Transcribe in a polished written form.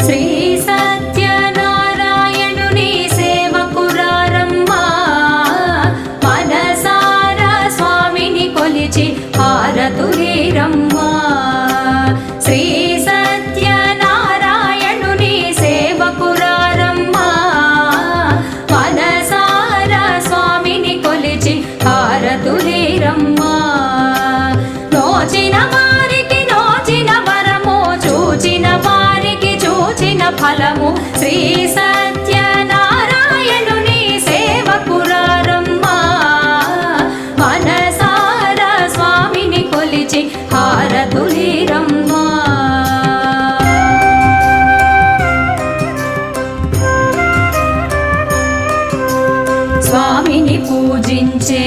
శ్రీ సత్యనారాయణుని సేవకురారమ్మా మనసారా స్వామిని కొలిచి హారతులీరమ్మా శ్రీ సత్యనారాయణుని సేవకురారమ్మా మనసారా స్వామిని కొలిచి హారతులీరమ్మా నోచిన వారికి నోచిన వరము చూచిన వారికి చూచిన ఫలము శ్రీ సత్యనారాయణుని సేవకురారమ్మా మనసారా స్వామిని కొలిచి హారతులీరమ్మా స్వామిని పూజించే